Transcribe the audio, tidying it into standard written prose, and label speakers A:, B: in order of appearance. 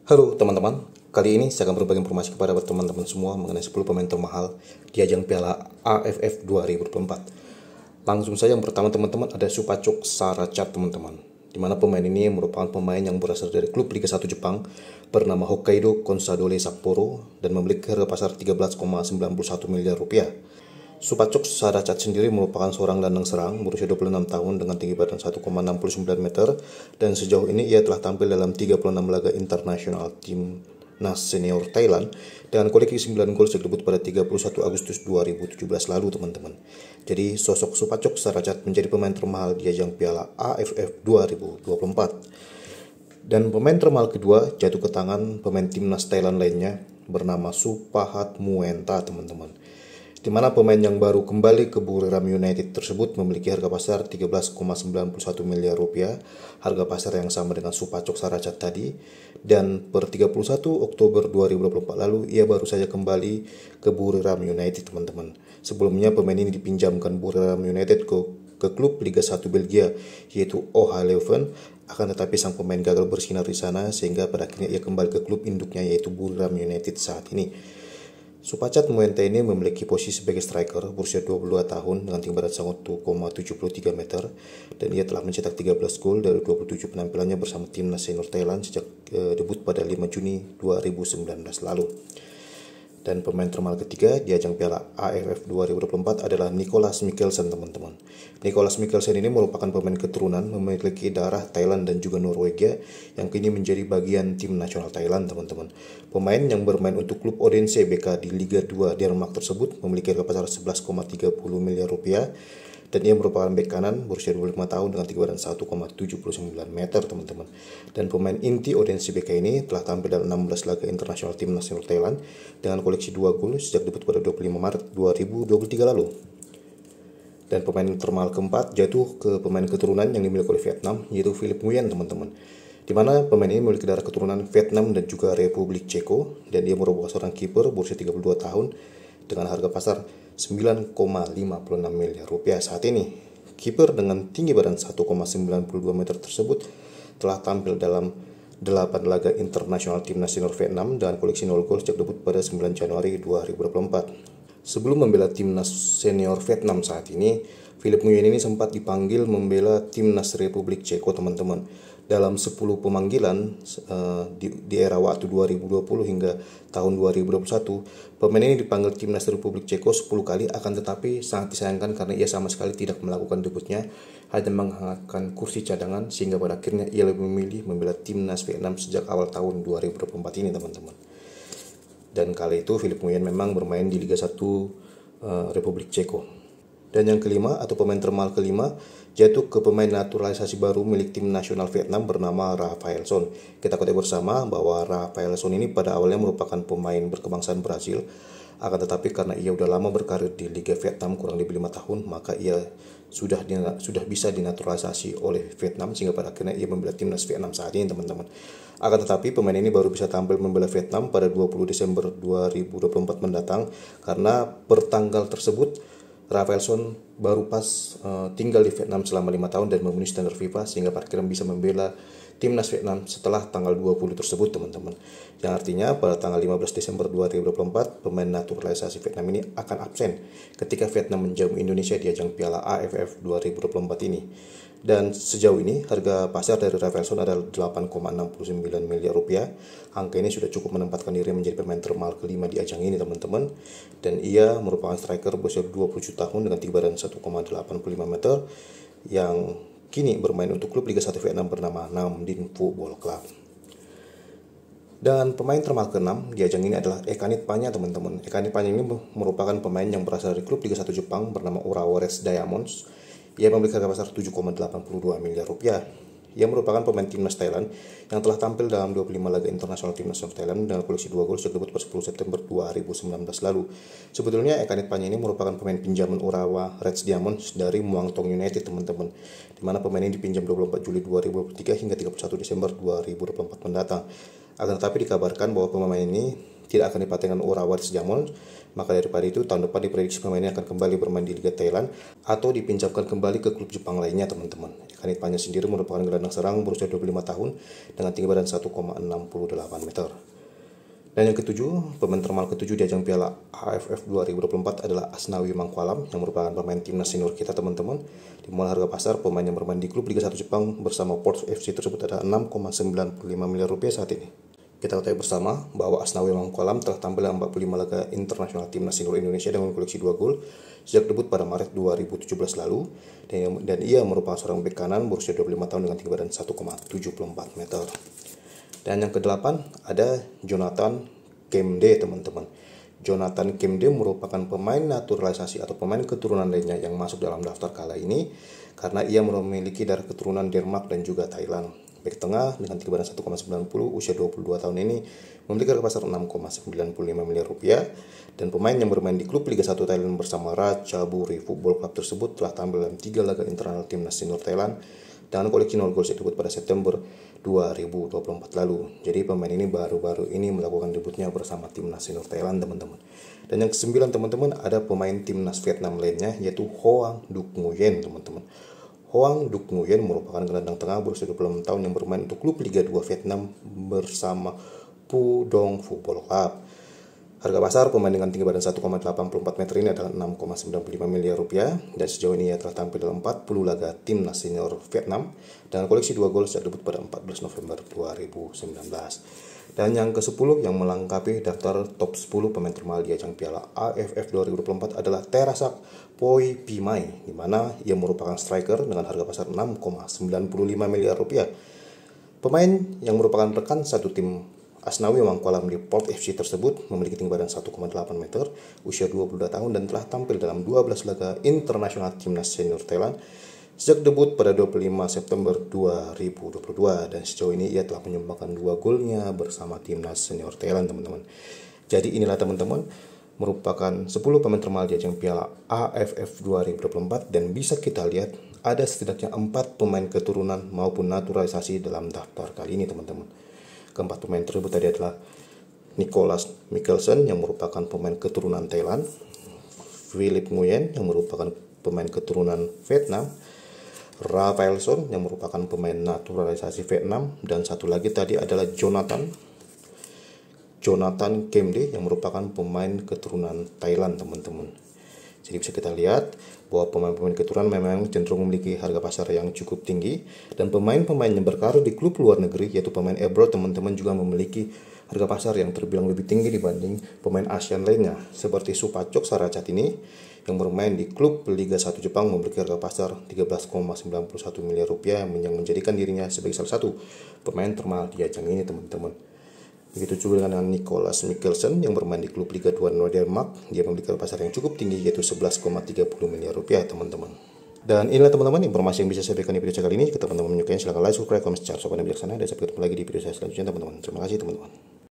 A: Halo teman-teman, kali ini saya akan berbagi informasi kepada teman-teman semua mengenai 10 pemain termahal di ajang Piala AFF 2024. Langsung saja yang pertama teman-teman ada Supacok Saracat teman-teman. Di mana pemain ini merupakan pemain yang berasal dari klub Liga 1 Jepang bernama Hokkaido Consadole Sapporo dan memiliki harga pasar 13,91 miliar rupiah. Supacok Saracat sendiri merupakan seorang gelandang serang berusia 26 tahun dengan tinggi badan 1,69 meter dan sejauh ini ia telah tampil dalam 36 laga internasional timnas senior Thailand dengan koleksi 9 gol sejak debut pada 31 Agustus 2017 lalu teman-teman. Jadi sosok Supacok Saracat menjadi pemain termahal di ajang Piala AFF 2024. Dan pemain termahal kedua jatuh ke tangan pemain timnas Thailand lainnya bernama Supahat Muenta teman-teman. Di mana pemain yang baru kembali ke Buriram United tersebut memiliki harga pasar 13,91 miliar rupiah, harga pasar yang sama dengan Supacok Saracat tadi, dan per 31 Oktober 2024 lalu ia baru saja kembali ke Buriram United teman-teman. Sebelumnya pemain ini dipinjamkan Buriram United ke klub Liga 1 Belgia yaitu OH Leuven, akan tetapi sang pemain gagal bersinar di sana sehingga pada akhirnya ia kembali ke klub induknya yaitu Buriram United saat ini. Supacat Muenta ini memiliki posisi sebagai striker berusia 22 tahun dengan tinggi badan 1,73 meter dan ia telah mencetak 13 gol dari 27 penampilannya bersama timnas senior Thailand sejak debut pada 5 Juni 2019 lalu. Dan pemain termahal ketiga di ajang Piala AFF 2024 adalah Nicolas Mikkelsen teman-teman. Nicolas Mikkelsen ini merupakan pemain keturunan memiliki darah Thailand dan juga Norwegia yang kini menjadi bagian tim nasional Thailand teman-teman. Pemain yang bermain untuk klub Odense BK di Liga 2 Denmark tersebut memiliki harga pasar 11,30 miliar rupiah dan ia merupakan bek kanan berusia 25 tahun dengan tinggi badan 1,79 meter teman-teman. Dan pemain inti Odense BK ini telah tampil dalam 16 laga internasional tim nasional Thailand dengan koleksi 2 gol sejak debut pada 25 Maret 2023 lalu. Dan pemain termahal keempat jatuh ke pemain keturunan yang dimiliki oleh Vietnam yaitu Philip Nguyen teman-teman. Di mana pemain ini memiliki darah keturunan Vietnam dan juga Republik Ceko dan dia merupakan seorang kiper berusia 32 tahun dengan harga pasar 9,56 miliar rupiah saat ini. Kiper dengan tinggi badan 1,92 meter tersebut telah tampil dalam 8 laga internasional timnas senior Vietnam dengan koleksi 0 gol sejak debut pada 9 Januari 2024. Sebelum membela timnas senior Vietnam saat ini, Philip Nguyen ini sempat dipanggil membela timnas Republik Ceko teman-teman. Dalam 10 pemanggilan di era waktu 2020 hingga tahun 2021, pemain ini dipanggil timnas Republik Ceko 10 kali, akan tetapi sangat disayangkan karena ia sama sekali tidak melakukan debutnya, hanya menghangatkan kursi cadangan sehingga pada akhirnya ia lebih memilih membela timnas Vietnam sejak awal tahun 2024 ini teman-teman. Dan kali itu Philip Nguyen memang bermain di Liga 1 Republik Ceko. Dan yang kelima atau pemain termahal kelima jatuh ke pemain naturalisasi baru milik tim nasional Vietnam bernama Rafaelson. Kita ketahui bersama bahwa Rafaelson ini pada awalnya merupakan pemain berkebangsaan Brasil, akan tetapi karena ia sudah lama berkarir di Liga Vietnam kurang lebih 5 tahun, maka ia sudah bisa dinaturalisasi oleh Vietnam sehingga pada akhirnya ia membela timnas Vietnam saat ini teman-teman. Akan tetapi pemain ini baru bisa tampil membela Vietnam pada 20 Desember 2024 mendatang karena per tanggal tersebut Rafaelson baru pas tinggal di Vietnam selama 5 tahun dan memenuhi standar FIFA sehingga pada akhirnya bisa membela timnas Vietnam setelah tanggal 20 tersebut teman-teman. Yang artinya pada tanggal 15 Desember 2024 pemain naturalisasi Vietnam ini akan absen ketika Vietnam menjamu Indonesia di ajang Piala AFF 2024 ini. Dan sejauh ini harga pasar dari Rafaelson adalah 8,69 miliar rupiah. Angka ini sudah cukup menempatkan diri menjadi pemain termahal kelima di ajang ini teman-teman. Dan ia merupakan striker berusia 27 tahun dengan tinggi badan 1,85 meter yang kini bermain untuk klub Liga 1 Vietnam bernama Nam Dinh Football Club. Dan pemain termahal ke-6 di ajang ini adalah Ekanit Panya teman-teman. Ekanit Panya ini merupakan pemain yang berasal dari klub Liga 1 Jepang bernama Urawa Reds Diamonds. Ia memiliki harga pasar 7,82 miliar rupiah. Ia merupakan pemain timnas Thailand yang telah tampil dalam 25 laga internasional timnas Thailand dengan koleksi 2 gol sejak debut pada 10 September 2019 lalu. Sebetulnya Ekanit Panya ini merupakan pemain pinjaman Urawa Reds Diamonds dari Muangthong United teman-teman, di mana pemain ini dipinjam 24 Juli 2023 hingga 31 Desember 2024 mendatang. Akan tetapi dikabarkan bahwa pemain ini tidak akan dipatengan Urawa Reds Diamonds, maka daripada itu tahun depan diprediksi pemain ini akan kembali bermain di Liga Thailand atau dipinjamkan kembali ke klub Jepang lainnya teman-teman. Kanit sendiri merupakan gelandang serang berusia 25 tahun dengan tinggi badan 1,68 meter. Dan yang ketujuh, pemain termal ketujuh di ajang Piala AFF 2024 adalah Asnawi Mangkualam yang merupakan pemain timnas senior kita teman-teman. Di mana harga pasar pemain yang bermain di klub Liga 1 Jepang bersama Porto FC tersebut ada 6,95 miliar rupiah saat ini. Kita ketahui bersama bahwa Asnawi Mangkualam telah tampil dalam 45 laga internasional timnas senior Indonesia dengan koleksi 2 gol sejak debut pada Maret 2017 lalu, dan ia merupakan seorang bek kanan berusia 25 tahun dengan tinggi badan 1,74 meter. Dan yang kedelapan ada Jonathan Kemde teman-teman. Jonathan Kemde merupakan pemain naturalisasi atau pemain keturunan lainnya yang masuk dalam daftar kala ini karena ia memiliki darah keturunan Denmark dan juga Thailand. Bek tengah dengan tinggi badan 1,90, usia 22 tahun ini memiliki harga pasar 6,95 miliar rupiah, dan pemain yang bermain di klub Liga 1 Thailand bersama Ratchaburi Football Club tersebut telah tampil dalam 3 laga internal timnas senior Thailand dengan koleksi 0 gol sejak debut pada September 2024 lalu. Jadi pemain ini baru-baru ini melakukan debutnya bersama timnas senior Thailand teman-teman. Dan yang ke-9 teman-teman ada pemain timnas Vietnam lainnya yaitu Hoang Duc Nguyen teman-teman. Hoang Duc Nguyen merupakan gelandang tengah berusia 26 tahun yang bermain untuk klub Liga 2 Vietnam bersama Pudong Football Club. Harga pasar pemain dengan tinggi badan 1,84 meter ini adalah 6,95 miliar rupiah, dan sejauh ini ia telah tampil dalam 40 laga timnas senior Vietnam dengan koleksi 2 gol sejak debut pada 14 November 2019. Dan yang ke-10 yang melengkapi daftar top 10 pemain termahal di ajang Piala AFF 2024 adalah Terasak Poi Pimai, di mana ia merupakan striker dengan harga pasar 6,95 miliar rupiah. Pemain yang merupakan rekan satu tim Asnawi Mangkualam di Porto FC tersebut memiliki tinggi badan 1,8 meter, usia 22 tahun, dan telah tampil dalam 12 laga internasional timnas senior Thailand sejak debut pada 25 September 2022, dan sejauh ini ia telah menyumbangkan 2 golnya bersama timnas senior Thailand teman-teman. Jadi inilah teman-teman merupakan 10 pemain termahal di ajang Piala AFF 2024, dan bisa kita lihat ada setidaknya 4 pemain keturunan maupun naturalisasi dalam daftar kali ini teman-teman. Keempat pemain tersebut tadi adalah Nicholas Mikkelsen yang merupakan pemain keturunan Thailand, Philip Nguyen yang merupakan pemain keturunan Vietnam, Rafaelson yang merupakan pemain naturalisasi Vietnam, dan satu lagi tadi adalah Jonathan Kemde yang merupakan pemain keturunan Thailand teman-teman. Jadi bisa kita lihat bahwa pemain-pemain keturunan memang cenderung memiliki harga pasar yang cukup tinggi, dan pemain-pemain yang berkarir di klub luar negeri yaitu pemain abroad teman-teman juga memiliki harga pasar yang terbilang lebih tinggi dibanding pemain ASEAN lainnya, seperti Supacok Saracatini yang bermain di klub Liga 1 Jepang memiliki harga pasar 13,91 miliar rupiah yang menjadikan dirinya sebagai salah satu pemain termahal di ajang ini teman-teman. Begitu juga dengan Nicholas Mikkelsen yang bermain di klub Liga 2 Denmark. Dia memiliki pasar yang cukup tinggi yaitu 11,30 miliar rupiah teman-teman. Dan inilah teman-teman informasi yang bisa saya berikan di video saya kali ini. Jika teman-teman menyukai silahkan like, subscribe, komen, share, sopan dan bijaksana. Dan sampai ketemu lagi di video saya selanjutnya teman-teman. Terima kasih teman-teman.